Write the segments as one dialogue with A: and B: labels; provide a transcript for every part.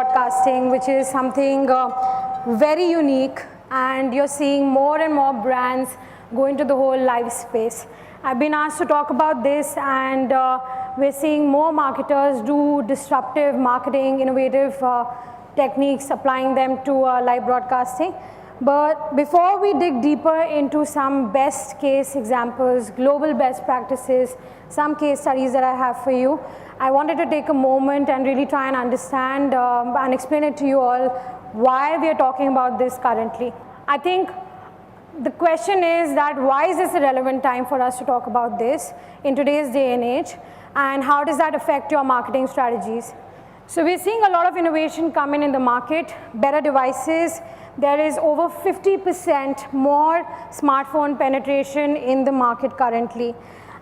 A: broadcasting, which is something very unique, and you're seeing more and more brands go into the whole live space. I've been asked to talk about this, and we're seeing more marketers do disruptive marketing, innovative techniques, applying them to live broadcasting. But before we dig deeper into some best case examples, global best practices, some case studies that I have for you, I wanted to take a moment and really try and understand and explain it to you all why we are talking about this currently. I think the question is that why is this a relevant time for us to talk about this in today's day and age, and how does that affect your marketing strategies? So we're seeing a lot of innovation come in the market, better devices. There is over 50% more smartphone penetration in the market currently.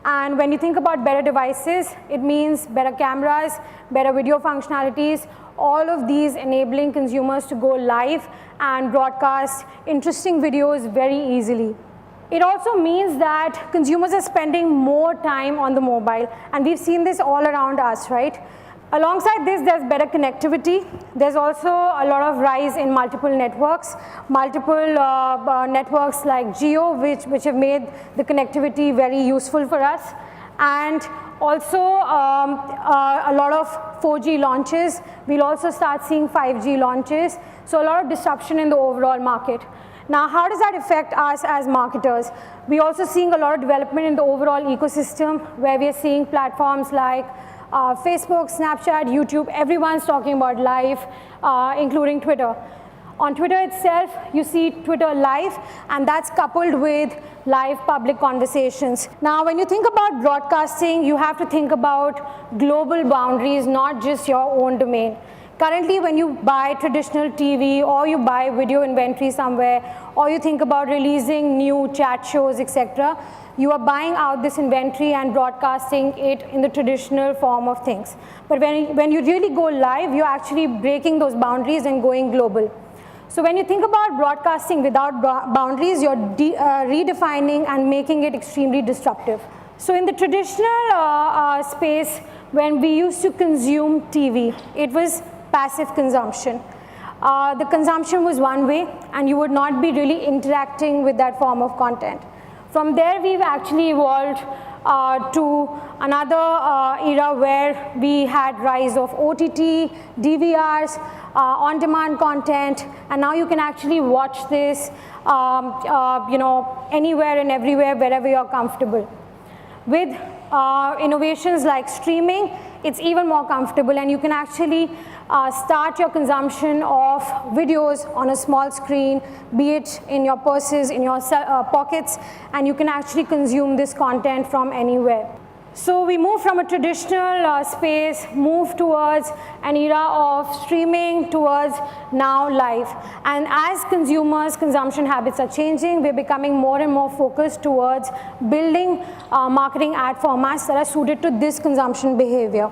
A: And when you think about better devices, it means better cameras, better video functionalities, all of these enabling consumers to go live and broadcast interesting videos very easily. It also means that consumers are spending more time on the mobile, and we've seen this all around us, right? Alongside this, there's better connectivity. There's also a lot of rise in multiple networks like Geo, which have made the connectivity very useful for us. And also a lot of 4G launches. We'll also start seeing 5G launches. So a lot of disruption in the overall market. Now, how does that affect us as marketers? We're also seeing a lot of development in the overall ecosystem, where we are seeing platforms like Facebook, Snapchat, YouTube, everyone's talking about live, including Twitter. On Twitter itself, you see Twitter live, and that's coupled with live public conversations. Now, when you think about broadcasting, you have to think about global boundaries, not just your own domain. Currently, when you buy traditional TV or you buy video inventory somewhere, or you think about releasing new chat shows, etc., you are buying out this inventory and broadcasting it in the traditional form of things. But when you really go live, you're actually breaking those boundaries and going global. So when you think about broadcasting without boundaries, you're redefining and making it extremely disruptive. So in the traditional space, when we used to consume TV, it was passive consumption. The consumption was one way, and you would not be really interacting with that form of content. From there, we've actually evolved to another era where we had rise of OTT, DVRs, on-demand content, and now you can actually watch this anywhere and everywhere, wherever you're comfortable. With innovations like streaming, it's even more comfortable, and you can actually start your consumption of videos on a small screen, be it in your purses, in your pockets, and you can actually consume this content from anywhere. So we move from a traditional space, move towards an era of streaming, towards now live. And as consumers' consumption habits are changing, we're becoming more and more focused towards building marketing ad formats that are suited to this consumption behavior.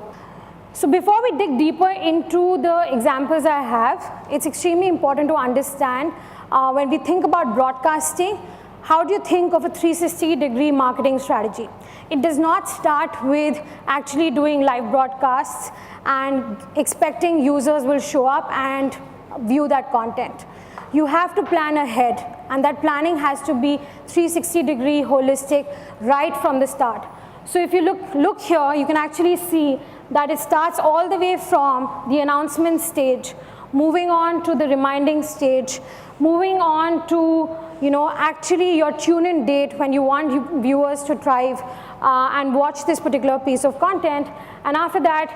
A: So before we dig deeper into the examples I have, it's extremely important to understand when we think about broadcasting, how do you think of a 360-degree marketing strategy? It does not start with actually doing live broadcasts and expecting users will show up and view that content. You have to plan ahead, and that planning has to be 360-degree holistic right from the start. So if you look here, you can actually see that it starts all the way from the announcement stage, moving on to the reminding stage, moving on to actually your tune-in date when you want viewers to thrive and watch this particular piece of content. And after that,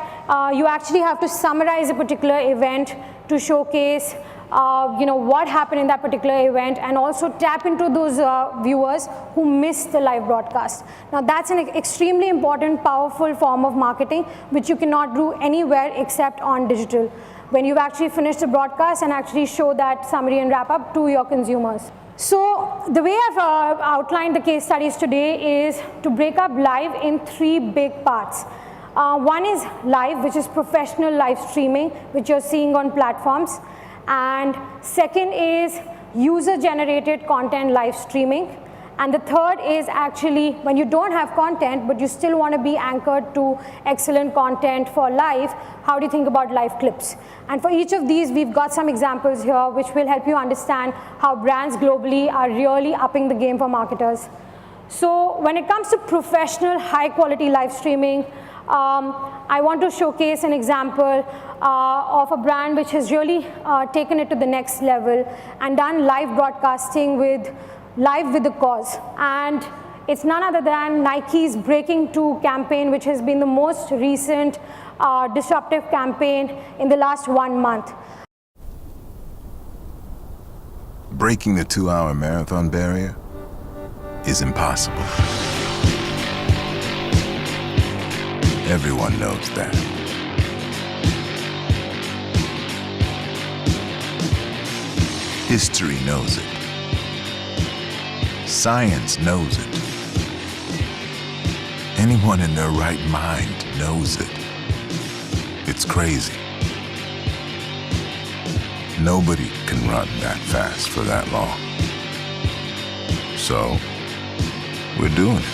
A: you actually have to summarize a particular event to showcase what happened in that particular event, and also tap into those viewers who missed the live broadcast. Now that's an extremely important, powerful form of marketing, which you cannot do anywhere except on digital, when you've actually finished the broadcast and actually show that summary and wrap up to your consumers. So the way I've outlined the case studies today is to break up live in three big parts. One is live, which is professional live streaming, which you're seeing on platforms. And second is user-generated content live streaming. And the third is actually when you don't have content, but you still want to be anchored to excellent content for live, how do you think about live clips? And for each of these, we've got some examples here which will help you understand how brands globally are really upping the game for marketers. So when it comes to professional, high-quality live streaming, I want to showcase an example of a brand which has really taken it to the next level and done live broadcasting with Live with the Cause. And it's none other than Nike's Breaking 2 campaign, which has been the most recent disruptive campaign in the last 1 month.
B: Breaking the 2-hour marathon barrier is impossible. Everyone knows that. History knows it. Science knows it. Anyone in their right mind knows it. It's crazy. Nobody can run that fast for that long. So, we're doing it.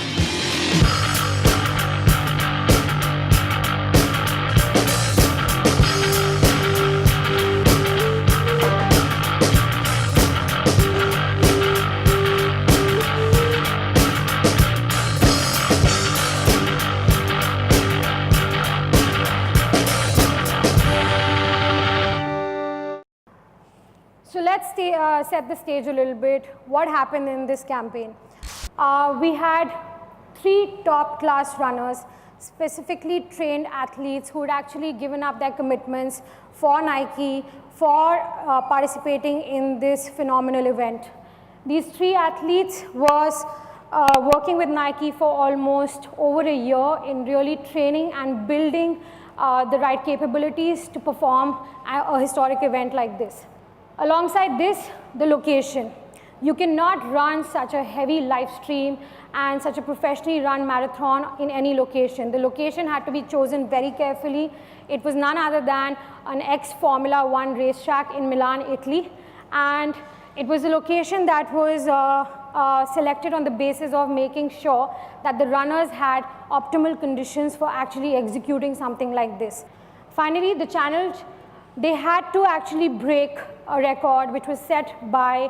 A: So let's set the stage a little bit. What happened in this campaign? We had 3 top-class runners, specifically trained athletes who had actually given up their commitments for Nike for participating in this phenomenal event. These 3 athletes was working with Nike for almost over a year in really training and building the right capabilities to perform a historic event like this. Alongside this, the location. You cannot run such a heavy live stream and such a professionally run marathon in any location. The location had to be chosen very carefully. It was none other than an ex-Formula 1 racetrack in Milan, Italy. And it was a location that was selected on the basis of making sure that the runners had optimal conditions for actually executing something like this. Finally, the challenge, they had to actually break a record which was set by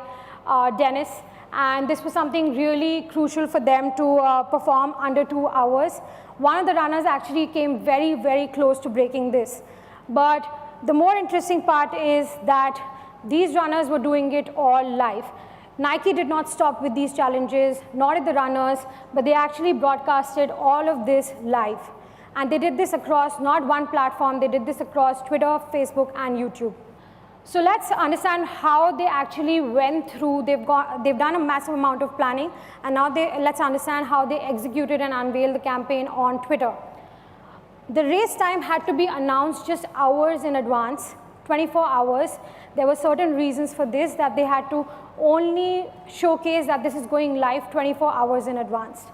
A: Dennis, and this was something really crucial for them to perform under 2 hours. One of the runners actually came very, very close to breaking this. But the more interesting part is that these runners were doing it all live. Nike did not stop with these challenges, nor did the runners, but they actually broadcasted all of this live. And they did this across not one platform, they did this across Twitter, Facebook, and YouTube. So let's understand how they actually went through. They've done a massive amount of planning, and now let's understand how they executed and unveiled the campaign on Twitter. The race time had to be announced just hours in advance, 24 hours. There were certain reasons for this, that they had to only showcase that this is going live 24 hours in advance.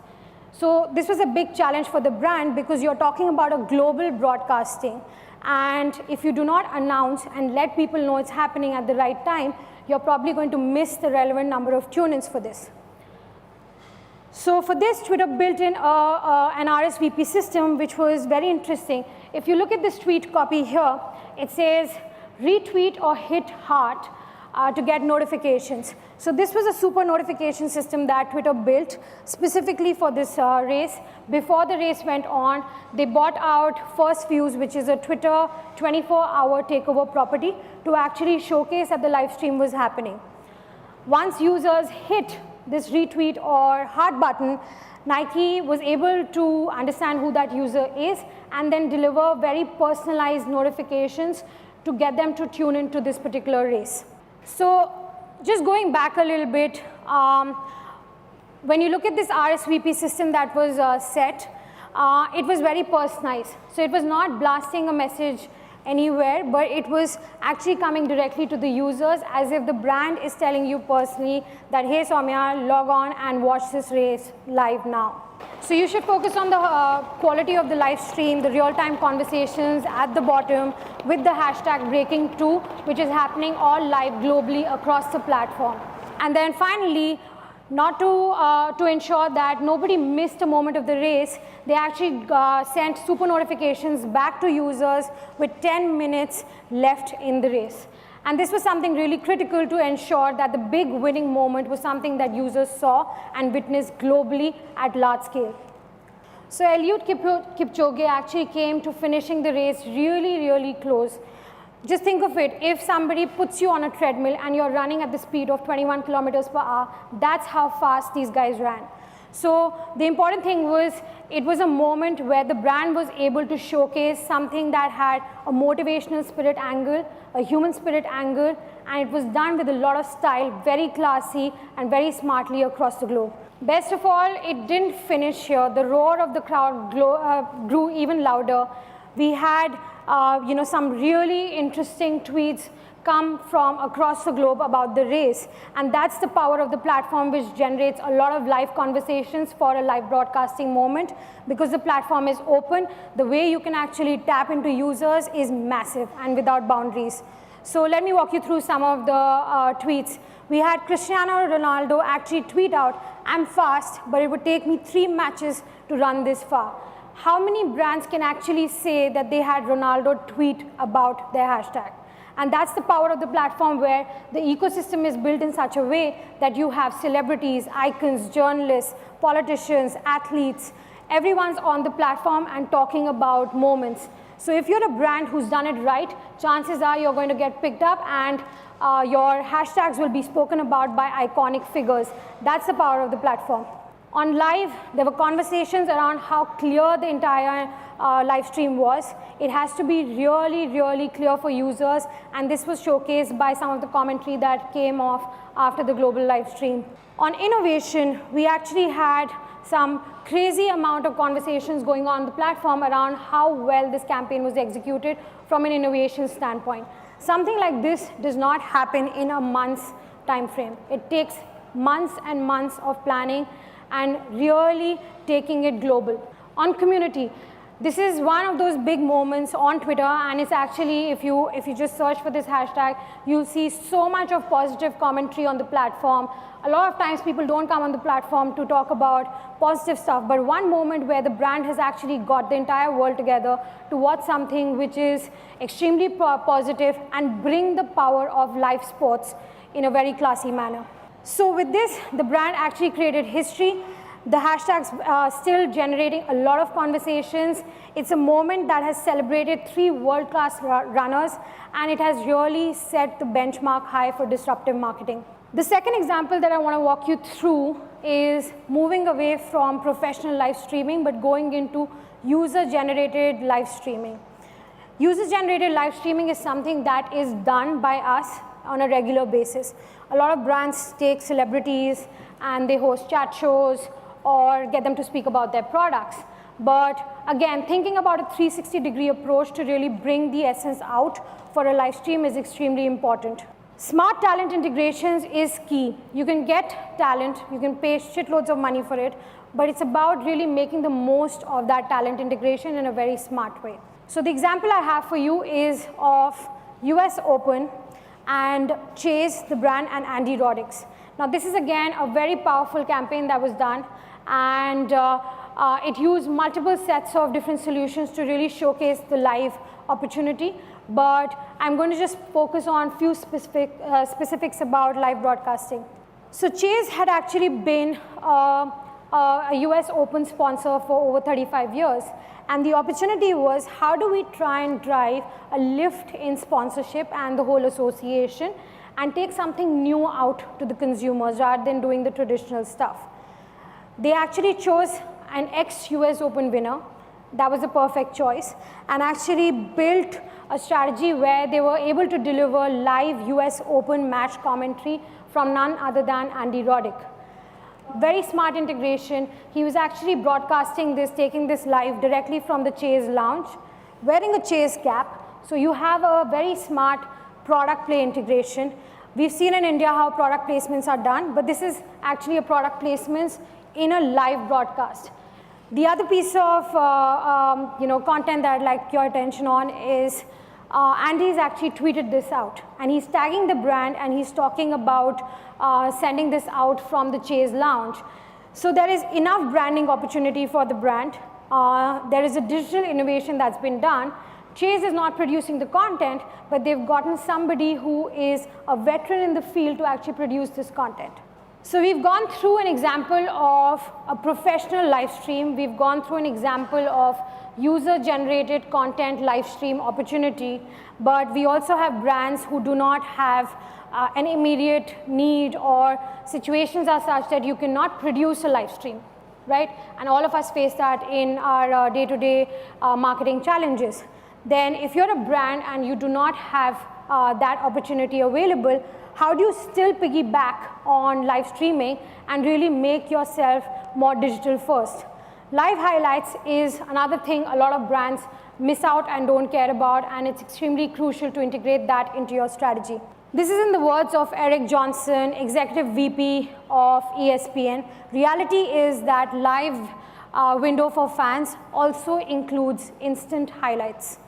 A: So this was a big challenge for the brand because you're talking about a global broadcasting. And if you do not announce and let people know it's happening at the right time, you're probably going to miss the relevant number of tune-ins for this. So for this, Twitter built in an RSVP system, which was very interesting. If you look at this tweet copy here, it says retweet or hit heart to get notifications. So this was a super notification system that Twitter built specifically for this race. Before the race went on, they bought out First Views, which is a Twitter 24-hour takeover property, to actually showcase that the live stream was happening. Once users hit this retweet or heart button, Nike was able to understand who that user is and then deliver very personalized notifications to get them to tune into this particular race. So just going back a little bit, when you look at this RSVP system that was set, it was very personalized. So it was not blasting a message anywhere, but it was actually coming directly to the users as if the brand is telling you personally that, hey Soumya, log on and watch this race live now. So you should focus on the quality of the live stream, the real-time conversations at the bottom with the hashtag Breaking2, which is happening all live globally across the platform. And then finally, To ensure that nobody missed a moment of the race, they actually sent super notifications back to users with 10 minutes left in the race. And this was something really critical to ensure that the big winning moment was something that users saw and witnessed globally at large scale. So Eliud Kipchoge actually came to finishing the race really, really close. Just think of it, if somebody puts you on a treadmill and you're running at the speed of 21 kilometers per hour, that's how fast these guys ran. So the important thing was, it was a moment where the brand was able to showcase something that had a motivational spirit angle, a human spirit angle, and it was done with a lot of style, very classy and very smartly across the globe. Best of all, it didn't finish here. The roar of the crowd grew even louder. We had some really interesting tweets come from across the globe about the race. And that's the power of the platform, which generates a lot of live conversations for a live broadcasting moment. Because the platform is open, the way you can actually tap into users is massive and without boundaries. So let me walk you through some of the tweets. We had Cristiano Ronaldo actually tweet out, "I'm fast, but it would take me 3 matches to run this far." How many brands can actually say that they had Ronaldo tweet about their hashtag? And that's the power of the platform, where the ecosystem is built in such a way that you have celebrities, icons, journalists, politicians, athletes, everyone's on the platform and talking about moments. So if you're a brand who's done it right, chances are you're going to get picked up and your hashtags will be spoken about by iconic figures. That's the power of the platform. On live, there were conversations around how clear the entire live stream was. It has to be really, really clear for users, and this was showcased by some of the commentary that came off after the global live stream. On innovation, we actually had some crazy amount of conversations going on the platform around how well this campaign was executed from an innovation standpoint. Something like this does not happen in a month's time frame. It takes months and months of planning and really taking it global. On community, this is one of those big moments on Twitter, and it's actually, if you just search for this hashtag, you'll see so much of positive commentary on the platform. A lot of times people don't come on the platform to talk about positive stuff, but one moment where the brand has actually got the entire world together to watch something which is extremely positive and bring the power of live sports in a very classy manner. So with this, the brand actually created history. The hashtags are still generating a lot of conversations. It's a moment that has celebrated 3 world-class runners, and it has really set the benchmark high for disruptive marketing. The second example that I want to walk you through is moving away from professional live streaming, but going into user-generated live streaming. User-generated live streaming is something that is done by us on a regular basis. A lot of brands take celebrities and they host chat shows or get them to speak about their products. But again, thinking about a 360-degree approach to really bring the essence out for a live stream is extremely important. Smart talent integrations is key. You can get talent, you can pay shitloads of money for it, but it's about really making the most of that talent integration in a very smart way. So the example I have for you is of US Open and Chase, the brand, and Andy Roddick. Now this is again a very powerful campaign that was done, and it used multiple sets of different solutions to really showcase the live opportunity. But I'm going to just focus on few specifics about live broadcasting. So Chase had actually been a US Open sponsor for over 35 years. And the opportunity was, how do we try and drive a lift in sponsorship and the whole association and take something new out to the consumers rather than doing the traditional stuff? They actually chose an ex-US Open winner. That was the perfect choice, and actually built a strategy where they were able to deliver live US Open match commentary from none other than Andy Roddick. Very smart integration. He was actually broadcasting this, taking this live directly from the Chase lounge, wearing a Chase cap. So you have a very smart product play integration. We've seen in India how product placements are done, but this is actually a product placements in a live broadcast. The other piece of content that I'd like your attention on is Andy's actually tweeted this out, and he's tagging the brand, and he's talking about sending this out from the Chase lounge. So there is enough branding opportunity for the brand. There is a digital innovation that's been done. Chase is not producing the content, but they've gotten somebody who is a veteran in the field to actually produce this content. So we've gone through an example of a professional live stream. We've gone through an example of user-generated content live stream opportunity, but we also have brands who do not have an immediate need, or situations are such that you cannot produce a live stream, right? And all of us face that in our day-to-day marketing challenges. Then if you're a brand and you do not have that opportunity available, how do you still piggyback on live streaming and really make yourself more digital first? Live highlights is another thing a lot of brands miss out and don't care about, and it's extremely crucial to integrate that into your strategy. This is in the words of Eric Johnson, Executive VP of ESPN. Reality is that live window for fans also includes instant highlights.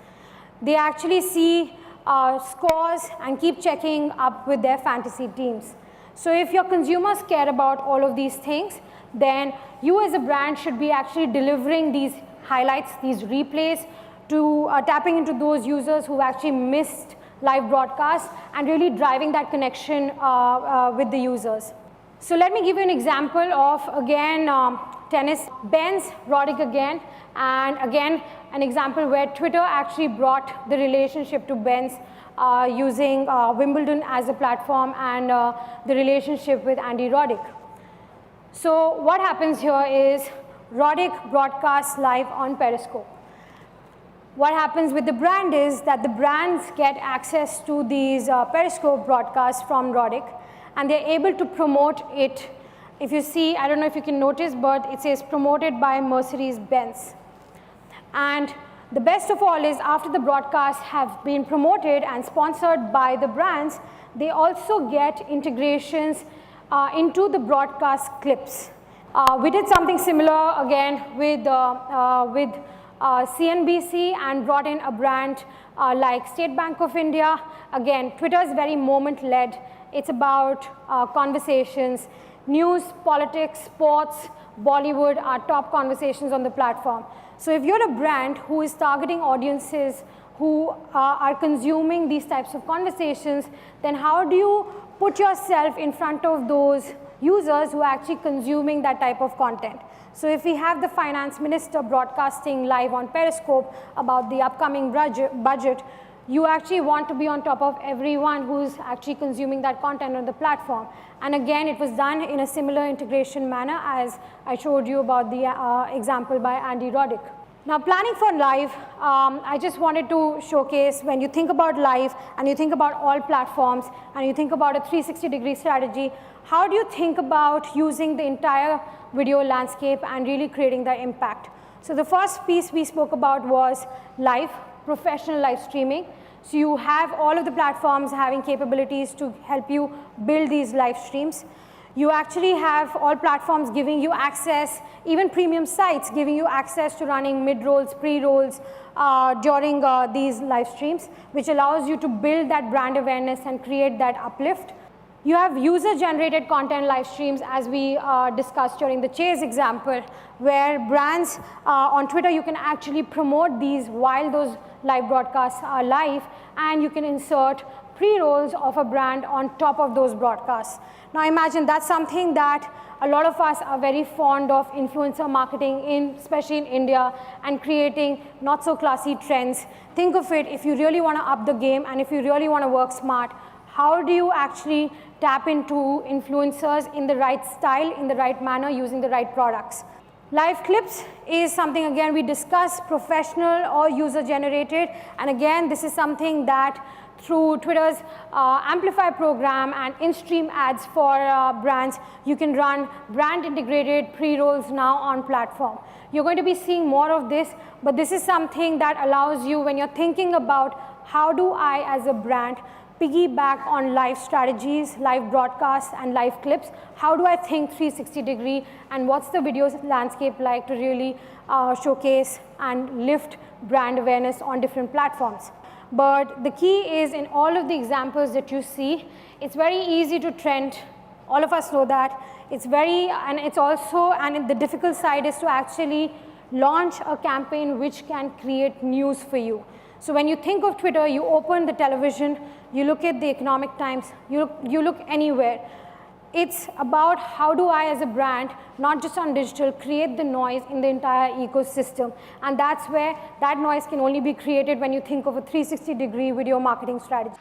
A: They actually see scores and keep checking up with their fantasy teams. So if your consumers care about all of these things, then you as a brand should be actually delivering these highlights, these replays, to tapping into those users who actually missed live broadcasts and really driving that connection with the users. So let me give you an example of, again, tennis. Benz, Roddick again, and again, an example where Twitter actually brought the relationship to Benz using Wimbledon as a platform and the relationship with Andy Roddick. So what happens here is Roddick broadcasts live on Periscope. What happens with the brand is that the brands get access to these Periscope broadcasts from Roddick, and they're able to promote it. If you see, I don't know if you can notice, but it says promoted by Mercedes-Benz. And the best of all is after the broadcasts have been promoted and sponsored by the brands, they also get integrations into the broadcast clips. We did something similar again with CNBC and brought in a brand like State Bank of India. Again, Twitter is very moment-led. It's about conversations. News, politics, sports, Bollywood are top conversations on the platform. So if you're a brand who is targeting audiences who are consuming these types of conversations, then how do you put yourself in front of those users who are actually consuming that type of content? So if we have the finance minister broadcasting live on Periscope about the upcoming budget, you actually want to be on top of everyone who's actually consuming that content on the platform. And again, it was done in a similar integration manner as I showed you about the example by Andy Roddick. Now, planning for live, I just wanted to showcase when you think about live and you think about all platforms and you think about a 360-degree strategy, how do you think about using the entire video landscape and really creating the impact? So the first piece we spoke about was live, professional live streaming. So you have all of the platforms having capabilities to help you build these live streams. You actually have all platforms giving you access, even premium sites giving you access to running mid-rolls, pre-rolls during these live streams, which allows you to build that brand awareness and create that uplift. You have user-generated content live streams, as we discussed during the Chase example, where brands on Twitter, you can actually promote these while those live broadcasts are live, and you can insert pre-rolls of a brand on top of those broadcasts. Now imagine that's something that a lot of us are very fond of influencer marketing, especially in India, and creating not so classy trends. Think of it, if you really want to up the game and if you really want to work smart, how do you actually tap into influencers in the right style, in the right manner, using the right products? Live clips is something, again, we discuss professional or user-generated, and again, this is something that through Twitter's Amplify program and in-stream ads for brands, you can run brand-integrated pre-rolls now on platform. You're going to be seeing more of this, but this is something that allows you, when you're thinking about how do I, as a brand, piggyback on live strategies, live broadcasts, and live clips, how do I think 360-degree, and what's the video landscape like to really showcase and lift brand awareness on different platforms? But the key is in all of the examples that you see, it's very easy to trend. All of us know that. It's very, and it's also, and the difficult side is to actually launch a campaign which can create news for you. So when you think of Twitter, you open the television, you look at the Economic Times, you look anywhere. It's about how do I as a brand, not just on digital, create the noise in the entire ecosystem. And that's where that noise can only be created when you think of a 360-degree video marketing strategy.